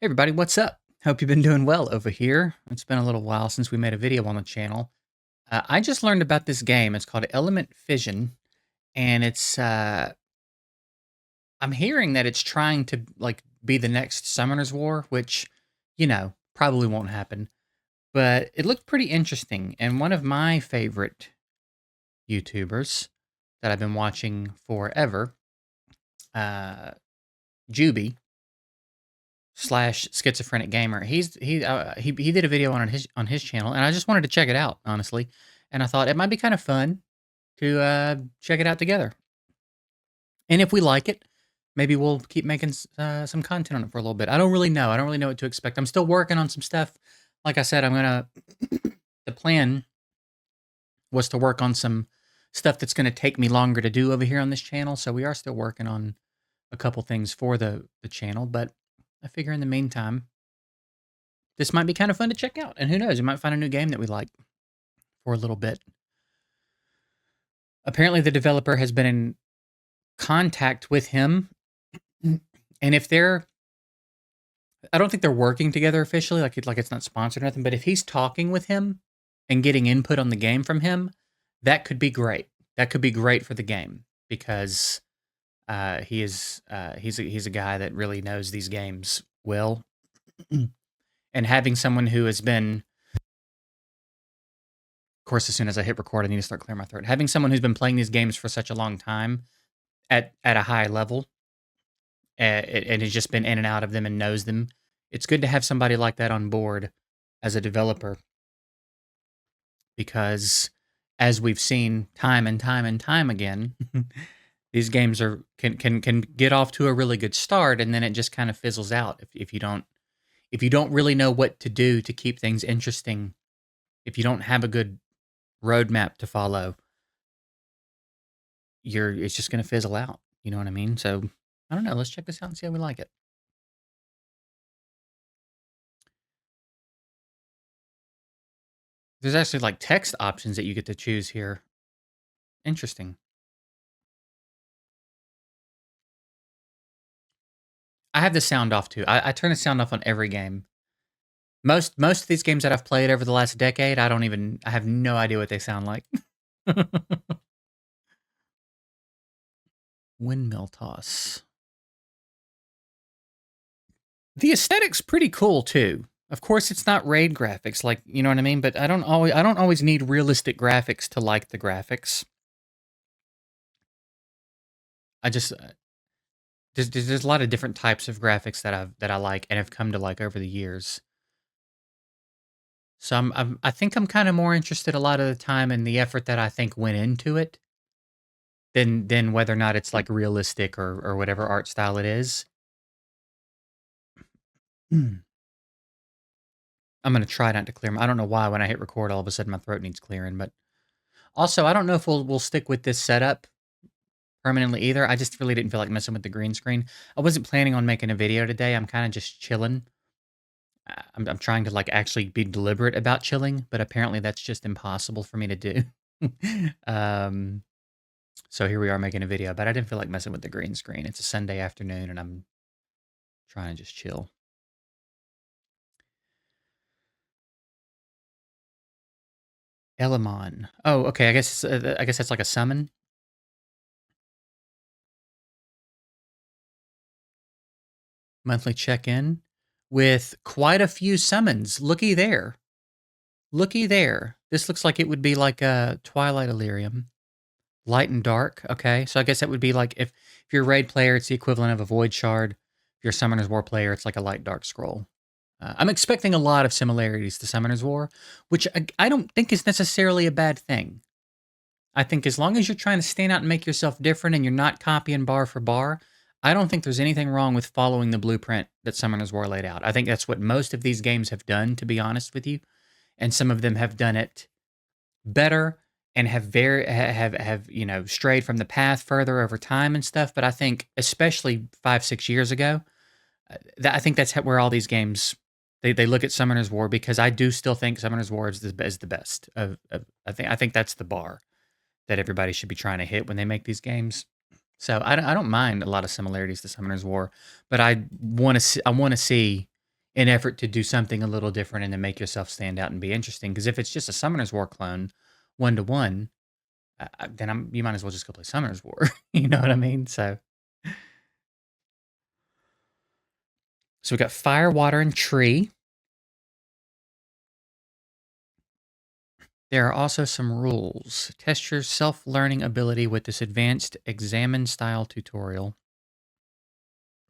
Hey everybody, what's up? Hope you've been doing well over here. It's been a little while since we made a video on the channel. I just learned about this game. It's called Element Fission, and I'm hearing that it's trying to like be the next Summoner's War, which, probably won't happen. But it looked pretty interesting, and one of my favorite YouTubers that I've been watching forever, uh, Juby, slash schizophrenic gamer. He did a video on his channel, and I just wanted to check it out honestly, and I thought it might be kind of fun to check it out together. And if we like it, maybe we'll keep making some content on it for a little bit. I don't really know. I don't really know what to expect. I'm still working on some stuff. Like I said, I'm gonna. The plan was to work on some stuff that's going to take me longer to do over here on this channel. So we are still working on a couple things for the channel, but I figure in the meantime, this might be kind of fun to check out. And who knows, we might find a new game that we like for a little bit. Apparently, the developer has been in contact with him. And if they're, I don't think they're working together officially, like it's not sponsored or nothing, but if he's talking with him and getting input on the game from him, that could be great. That could be great for the game because he's a guy that really knows these games well. And having someone who has been, of course, as soon as I hit record, I need to start clearing my throat. Having someone who's been playing these games for such a long time at a high level and has just been in and out of them and knows them, it's good to have somebody like that on board as a developer because, as we've seen time and time and time again, these games can get off to a really good start and then it just kind of fizzles out if you don't really know what to do to keep things interesting. If you don't have a good roadmap to follow, it's just going to fizzle out. You know what I mean? So I don't know. Let's check this out and see how we like it. There's actually like text options that you get to choose here. Interesting. I have the sound off too. I turn the sound off on every game. Most of these games that I've played over the last decade, I have no idea what they sound like. Windmill toss. The aesthetic's pretty cool too. Of course, it's not RAID graphics, like, you know what I mean. But I don't always need realistic graphics to like the graphics. I just there's a lot of different types of graphics that I like and have come to like over the years. So I think I'm kind of more interested a lot of the time in the effort that I think went into it than whether or not it's like realistic or whatever art style it is. I'm gonna try not to clear. I don't know why when I hit record, all of a sudden my throat needs clearing. But also, I don't know if we'll stick with this setup permanently either. I just really didn't feel like messing with the green screen. I wasn't planning on making a video today. I'm kind of just chilling. I'm trying to like actually be deliberate about chilling, but apparently that's just impossible for me to do. um, so here we are making a video, but I didn't feel like messing with the green screen. It's a Sunday afternoon, and I'm trying to just chill. Elamon. Oh, okay. I guess that's like a summon. Monthly check-in with quite a few summons. Looky there. Looky there. This looks like it would be like a Twilight Illyrium. Light and dark. Okay, so I guess that would be like if you're a raid player, it's the equivalent of a void shard. If you're a Summoner's War player, it's like a light dark scroll. I'm expecting a lot of similarities to Summoner's War, which I don't think is necessarily a bad thing. I think as long as you're trying to stand out and make yourself different and you're not copying bar for bar, I don't think there's anything wrong with following the blueprint that Summoner's War laid out. I think that's what most of these games have done, to be honest with you. And some of them have done it better and have strayed from the path further over time and stuff. But I think, especially 5-6 years ago, I think that's where all these games they look at Summoner's War, because I do still think Summoner's War is the best. I think that's the bar that everybody should be trying to hit when they make these games. So I don't mind a lot of similarities to Summoner's War, but I want to see in effort to do something a little different and to make yourself stand out and be interesting. Because if it's just a Summoner's War clone, 1-to-1, then you might as well just go play Summoner's War. You know what I mean? So we got fire, water, and tree. There are also some rules. Test your self-learning ability with this advanced examine-style tutorial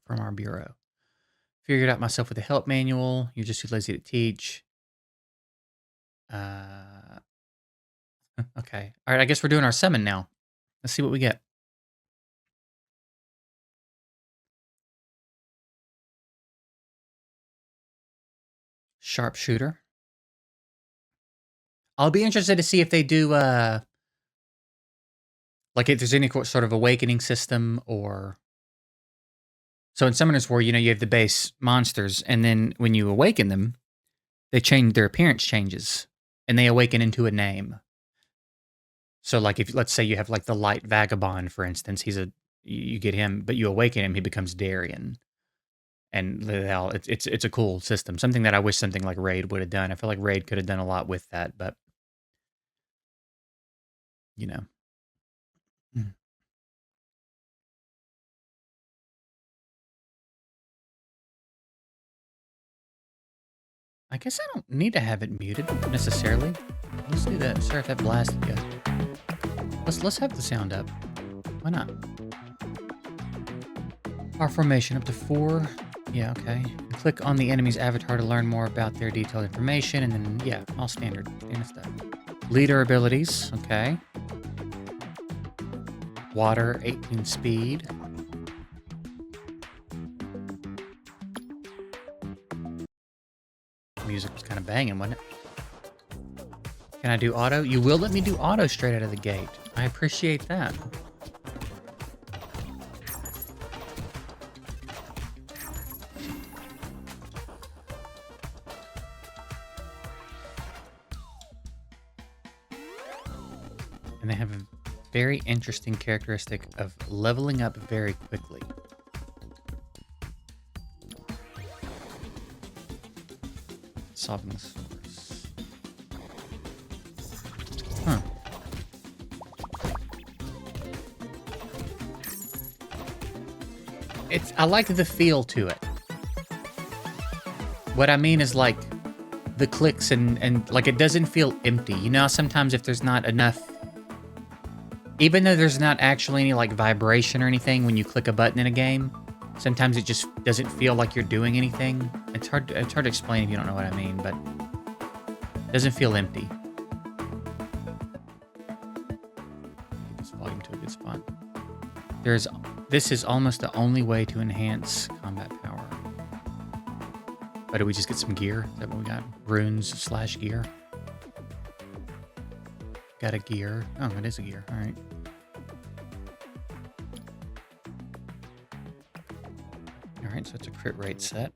from our bureau. Figured out myself with a help manual. You're just too lazy to teach. Okay. All right, I guess we're doing our summon now. Let's see what we get. Sharpshooter. I'll be interested to see if they do, like if there's any sort of awakening system or... So in Summoner's War, you have the base monsters, and then when you awaken them, they change, their appearance changes, and they awaken into a name. So like if, let's say you have like the Light Vagabond, for instance, you get him, but you awaken him, he becomes Darien. And it's a cool system. Something that I wish something like Raid would have done. I feel like Raid could have done a lot with that, but Mm. I guess I don't need to have it muted necessarily. Let's do that. Sorry if that blasted you. Let's have the sound up. Why not? Our formation up to 4. Yeah, okay. Click on the enemy's avatar to learn more about their detailed information, and then, yeah, all standard stuff. Leader abilities, okay. Water, 18 speed. Music was kind of banging, wasn't it? Can I do auto? You will let me do auto straight out of the gate. I appreciate that. And they have a very interesting characteristic of leveling up very quickly. Solving this force. Huh. I like the feel to it. What I mean is like the clicks and like it doesn't feel empty. You know, sometimes if there's not enough, even though there's not actually any like vibration or anything when you click a button in a game, sometimes it just doesn't feel like you're doing anything. It's hard to explain if you don't know what I mean, but it doesn't feel empty. This volume to a good spot. This is almost the only way to enhance combat power. But do we just get some gear? Is that what we got? Runes / gear. Got a gear. Oh, it is a gear. All right. All right, so it's a crit rate set.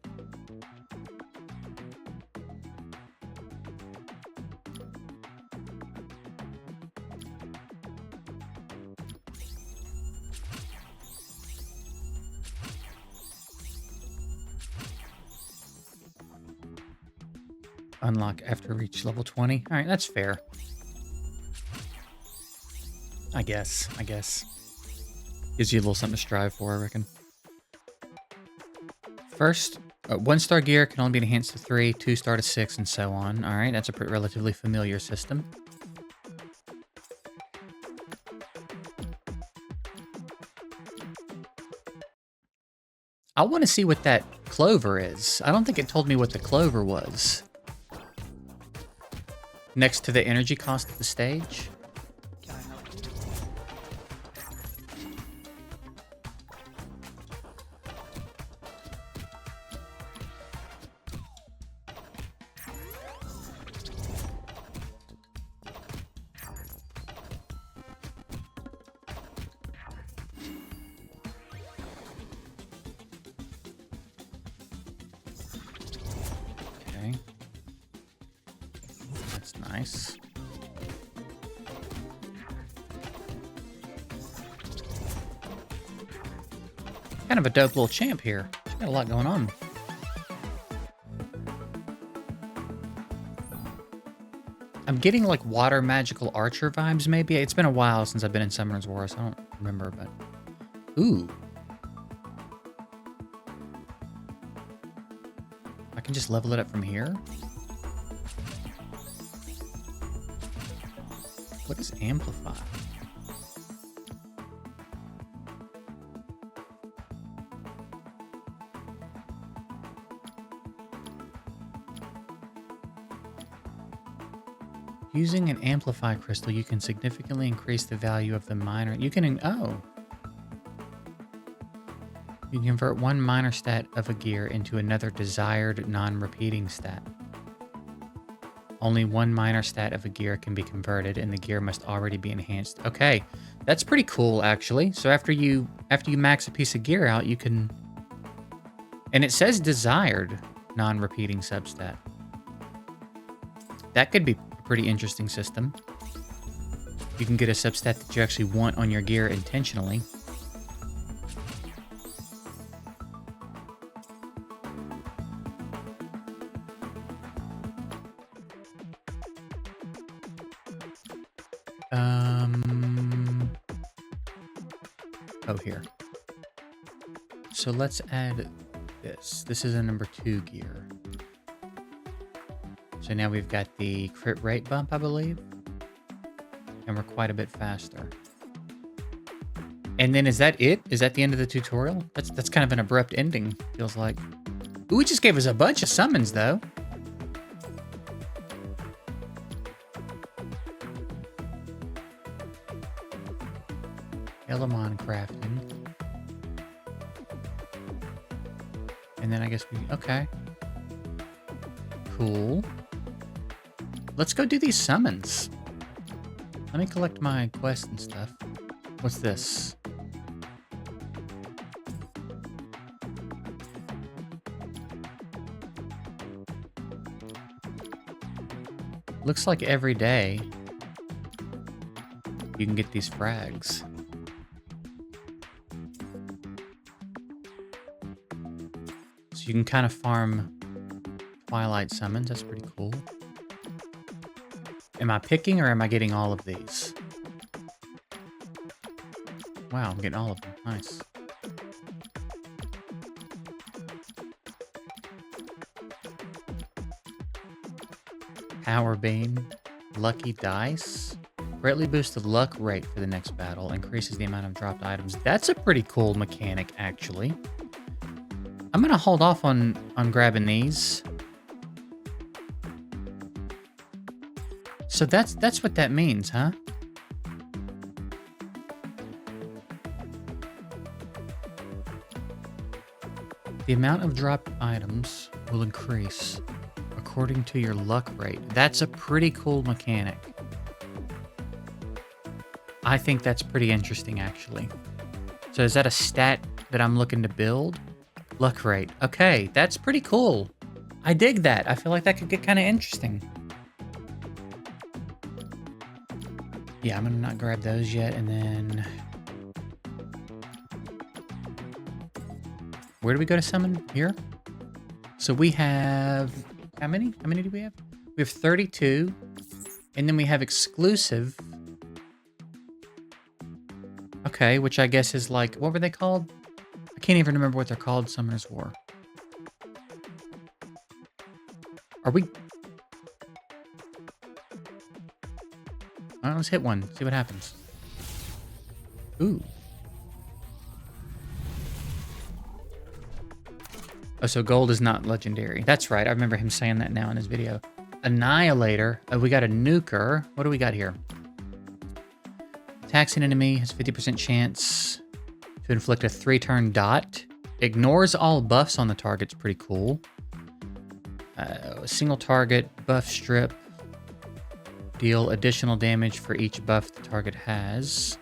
Unlock after reach level 20. All right, that's fair. I guess. Gives you a little something to strive for, I reckon. First, 1-star gear can only be enhanced to 3, 2-star to 6, and so on. All right, that's a relatively familiar system. I want to see what that clover is. I don't think it told me what the clover was. Next to the energy cost of the stage. Nice. Kind of a dope little champ here. Got a lot going on. I'm getting like water magical archer vibes, maybe. It's been a while since I've been in Summoner's War, so I don't remember, but... Ooh. I can just level it up from here? What is amplify? Using an amplify crystal, you can significantly increase the value of the minor. You can, oh. You can convert one minor stat of a gear into another desired non-repeating stat. Only one minor stat of a gear can be converted, and the gear must already be enhanced. Okay, that's pretty cool, actually. So after you max a piece of gear out, you can... And it says desired non-repeating substat. That could be a pretty interesting system. You can get a substat that you actually want on your gear intentionally. Oh, here. So let's add this. This is a number 2 gear. So now we've got the crit rate bump, I believe. And we're quite a bit faster. And then is that it? Is that the end of the tutorial? That's kind of an abrupt ending, feels like. Ooh, it just gave us a bunch of summons, though. Elamon crafting. And then I guess we... Okay. Cool. Let's go do these summons. Let me collect my quest and stuff. What's this? Looks like every day you can get these frags. So you can kind of farm Twilight summons. That's pretty cool. Am I picking or am I getting all of these? Wow, I'm getting all of them. Nice. Power Beam. Lucky Dice. Greatly boosts the luck rate for the next battle. Increases the amount of dropped items. That's a pretty cool mechanic, actually. I'm going to hold off on grabbing these. So that's what that means, huh? The amount of dropped items will increase according to your luck rate. That's a pretty cool mechanic. I think that's pretty interesting, actually. So is that a stat that I'm looking to build? Luck rate. Okay, that's pretty cool. I dig that. I feel like that could get kind of interesting. Yeah, I'm gonna not grab those yet, and then... Where do we go to summon? Here? So we have... How many? How many do we have? We have 32. And then we have exclusive. Okay, which I guess is like... What were they called? I can't even remember what they're called, Summoner's War. Are we... Alright, let's hit one. See what happens. Ooh. Oh, so gold is not legendary. That's right. I remember him saying that now in his video. Annihilator. Oh, we got a nuker. What do we got here? Attacks an enemy. Has 50% chance to inflict a 3-turn dot. Ignores all buffs on the target's pretty cool. A single target. Buff strip. Deal additional damage for each buff the target has.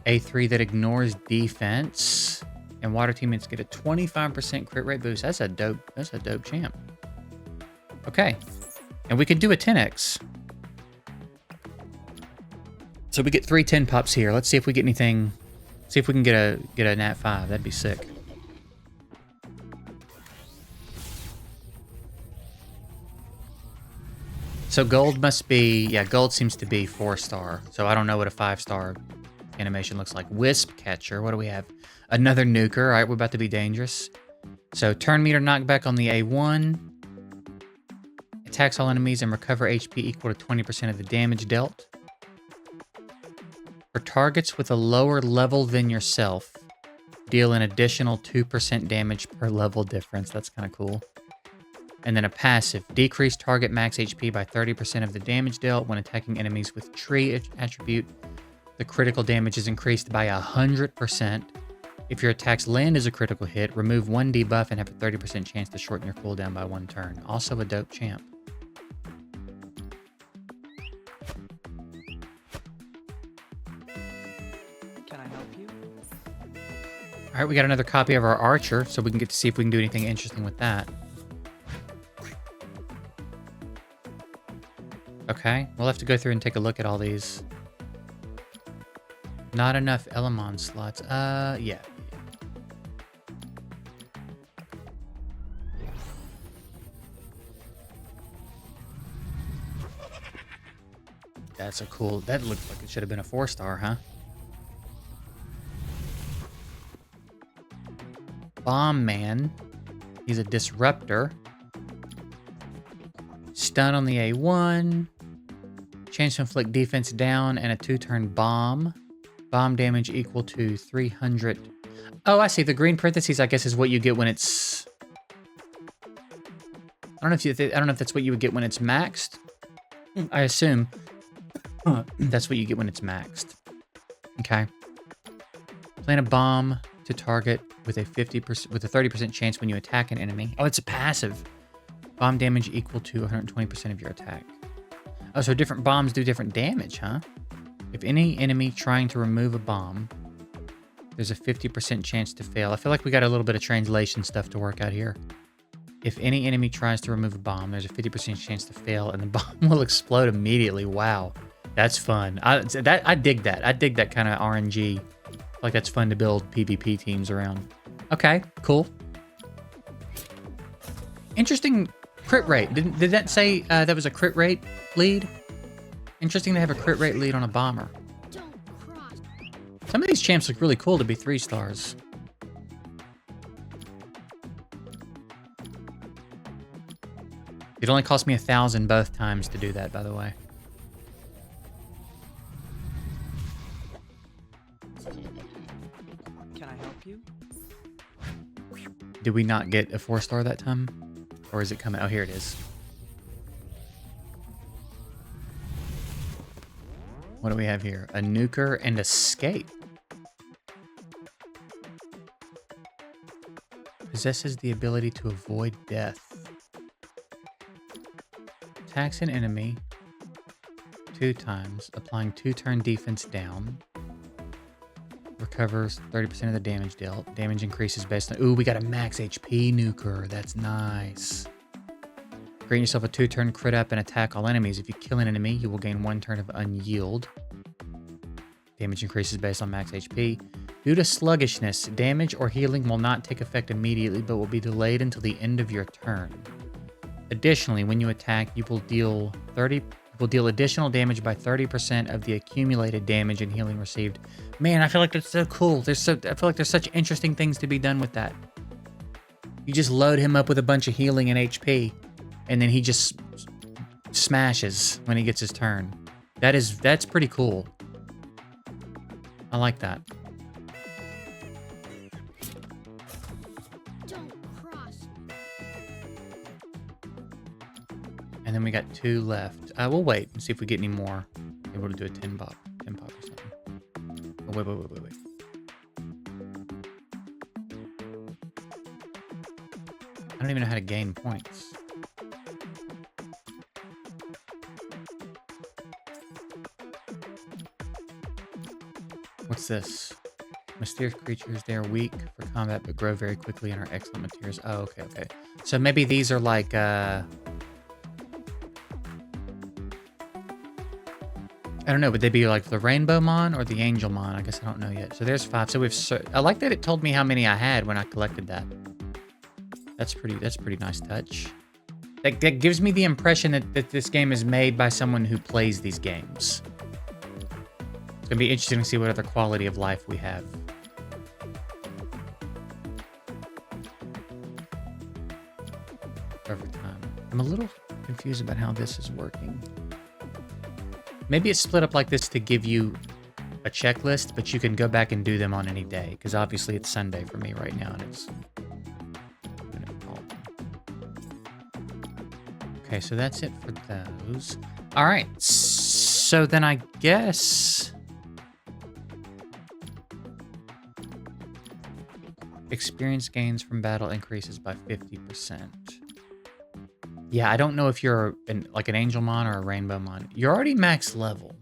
A3 that ignores defense. And water teammates get a 25% crit rate boost. That's a dope champ. Okay. And we could do a 10x. So we get 3 10 pops here. Let's see if we get anything. See if we can get a nat 5. That'd be sick. So gold must be, yeah, gold seems to be 4-star. So I don't know what a 5-star animation looks like. Wisp Catcher, what do we have? Another nuker. All right, we're about to be dangerous. So turn meter knockback on the A1. Attacks all enemies and recover HP equal to 20% of the damage dealt. For targets with a lower level than yourself, deal an additional 2% damage per level difference. That's kind of cool. And then a passive. Decrease target max HP by 30% of the damage dealt when attacking enemies with tree attribute. The critical damage is increased by 100%. If your attacks land as a critical hit, remove 1 debuff and have a 30% chance to shorten your cooldown by 1 turn. Also a dope champ. Can I help you? All right, we got another copy of our Archer, so we can get to see if we can do anything interesting with that. Okay, we'll have to go through and take a look at all these. Not enough Elamon slots. Yeah. That's a cool... That looks like it should have been a 4-star, huh? Bomb Man. He's a disruptor. Stun on the A1. Chance to inflict defense down and a 2-turn bomb. Bomb damage equal to 300. Oh, I see. The green parentheses, I guess, is what you get when it's... I don't know if that's what you would get when it's maxed. I assume that's what you get when it's maxed. Okay. Plant a bomb to target with a 30% chance when you attack an enemy. Oh, it's a passive. Bomb damage equal to 120% of your attack. Oh, so different bombs do different damage, huh? If any enemy trying to remove a bomb, there's a 50% chance to fail. I feel like we got a little bit of translation stuff to work out here. If any enemy tries to remove a bomb, there's a 50% chance to fail, and the bomb will explode immediately. Wow, that's fun. I dig that. I dig that kind of RNG. Like that's fun to build PvP teams around. Okay, cool. Interesting crit rate. Did that say that was a crit rate lead? Interesting to have a crit rate lead on a bomber. Some of these champs look really cool to be 3-stars. It only cost me 1,000 both times to do that, by the way. Can I help you? Did we not get a 4-star that time? Or is it coming? Oh, here it is. What do we have here? A nuker and escape. Possesses the ability to avoid death. Attacks an enemy 2 times, applying 2-turn defense down. Recovers 30% of the damage dealt. Damage increases based on... Ooh, we got a max HP nuker. That's nice. Grant yourself a 2-turn crit up and attack all enemies. If you kill an enemy, you will gain 1 turn of unyield. Damage increases based on max HP. Due to sluggishness, damage or healing will not take effect immediately, but will be delayed until the end of your turn. Additionally, when you attack, you will deal additional damage by 30% of the accumulated damage and healing received. Man, I feel like that's so cool. I feel like there's such interesting things to be done with that. You just load him up with a bunch of healing and HP, and then he just smashes when he gets his turn. That's pretty cool. I like that. And then we got 2 left. We'll wait and see if we get any more. Maybe we'll do a 10 pop or something. Oh, wait. I don't even know how to gain points. What's this? Mysterious creatures. They are weak for combat but grow very quickly and are excellent materials. Oh, okay. So maybe these are like... I don't know, would they be like the Rainbow Mon or the Angel Mon? I guess I don't know yet. So there's 5. So I like that it told me how many I had when I collected that. That's pretty nice touch. That gives me the impression that this game is made by someone who plays these games. It's gonna be interesting to see what other quality of life we have. Over time. I'm a little confused about how this is working. Maybe it's split up like this to give you a checklist, but you can go back and do them on any day, because obviously it's Sunday for me right now, and it's... Okay, so that's it for those. All right, so then I guess... Experience gains from battle increases by 50%. Yeah, I don't know if you're like an Angel Mon or a Rainbow Mon. You're already max level.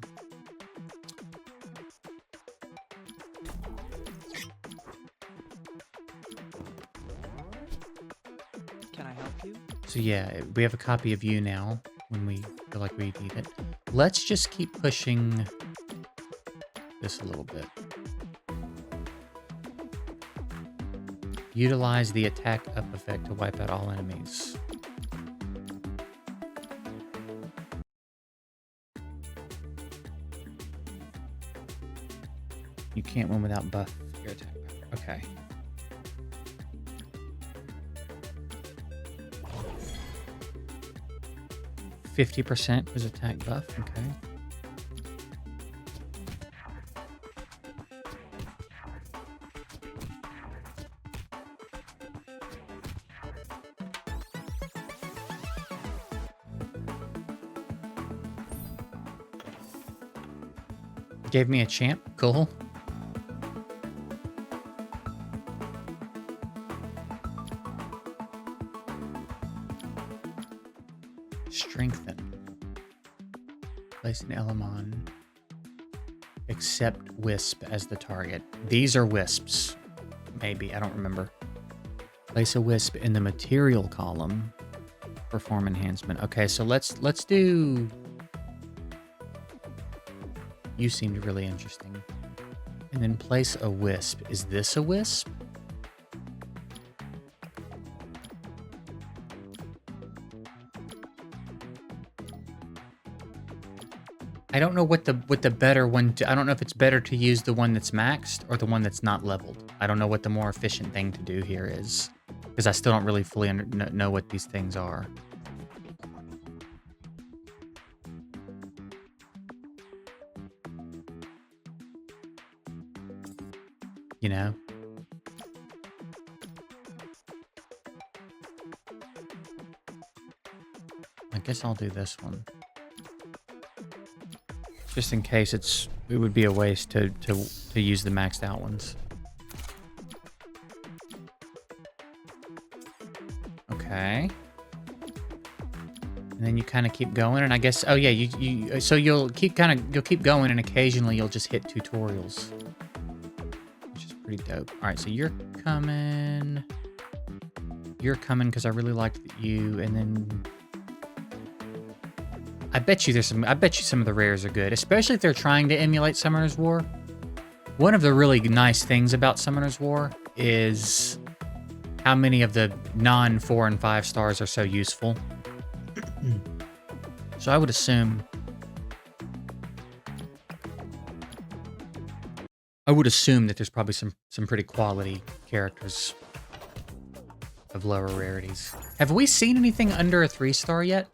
Can I help you? So yeah, we have a copy of you now when we feel like we need it. Let's just keep pushing this a little bit. Utilize the attack up effect to wipe out all enemies. You can't win without buff your attack power. Okay. %50% was attack buff. Okay. Gave me a champ. Cool. Strengthen. Place an Elamon. Accept Wisp as the target. These are Wisps. Maybe. I don't remember. Place a Wisp in the material column. Perform enhancement. Okay, so let's do... You seemed really interesting. And then place a Wisp. Is this a Wisp? I don't know what the better one to, I don't know if it's better to use the one that's maxed or the one that's not leveled. I don't know what the more efficient thing to do here is, because I still don't really fully know what these things are. You know? I guess I'll do this one. Just in case it would be a waste to use the maxed out ones. Okay. And then you kind of keep going, and I guess, oh yeah, so you'll keep going, and occasionally you'll just hit tutorials. Which is pretty dope. Alright, so you're coming. You're coming because I really liked you, and then I bet you some of the rares are good, especially if they're trying to emulate Summoner's War. One of the really nice things about Summoner's War is how many of the non-4 and 5 stars are so useful. So I would assume that there's probably some pretty quality characters of lower rarities. Have we seen anything under a 3-star yet?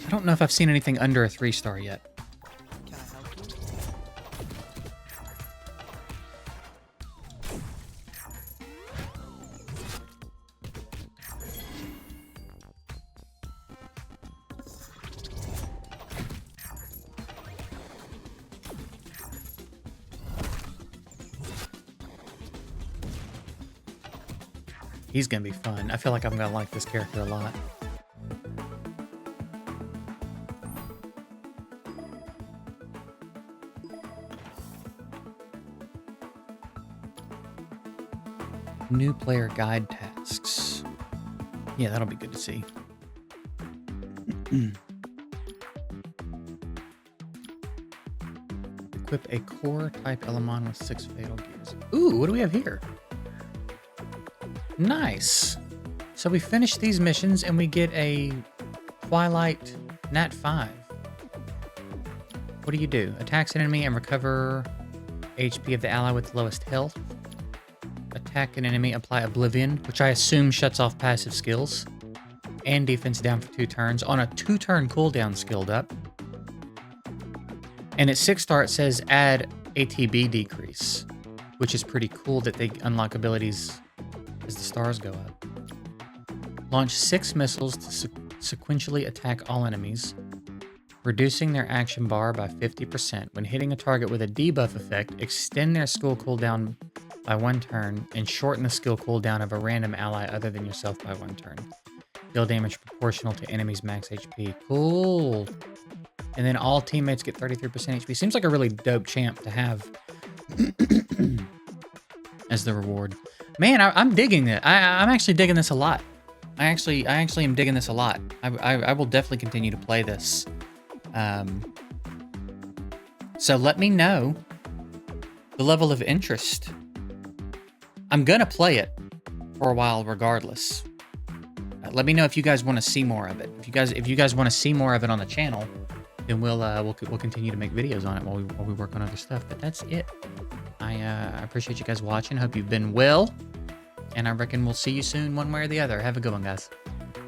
I don't know if I've seen anything under a 3-star yet. Can I help you? He's gonna be fun. I feel like I'm gonna like this character a lot. New player guide tasks. Yeah, that'll be good to see. Equip a core type Elamon with 6 fatal gears. Ooh, what do we have here? Nice. So we finish these missions and we get a Twilight Nat 5. What do you do? Attacks an enemy and recover HP of the ally with the lowest health. Attack an enemy, apply Oblivion, which I assume shuts off passive skills. And defense down for 2 turns on a 2-turn cooldown skilled up. And at 6-star it says add ATB decrease, which is pretty cool that they unlock abilities as the stars go up. Launch 6 missiles to sequentially attack all enemies, reducing their action bar by 50%. When hitting a target with a debuff effect, extend their skill cooldown by 1 turn and shorten the skill cooldown of a random ally other than yourself by 1 turn. Deal damage proportional to enemies' max HP. Cool. And then all teammates get 33% HP. Seems like a really dope champ to have as the reward. Man, I'm digging it. I'm actually digging this a lot. I actually am digging this a lot. I will definitely continue to play this. So let me know the level of interest. I'm gonna play it for a while regardless. Let me know if you guys want to see more of it. If you guys want to see more of it on the channel, then we'll continue to make videos on it while we work on other stuff. But that's it. I appreciate you guys watching. Hope you've been well, and I reckon we'll see you soon, one way or the other. Have a good one, guys.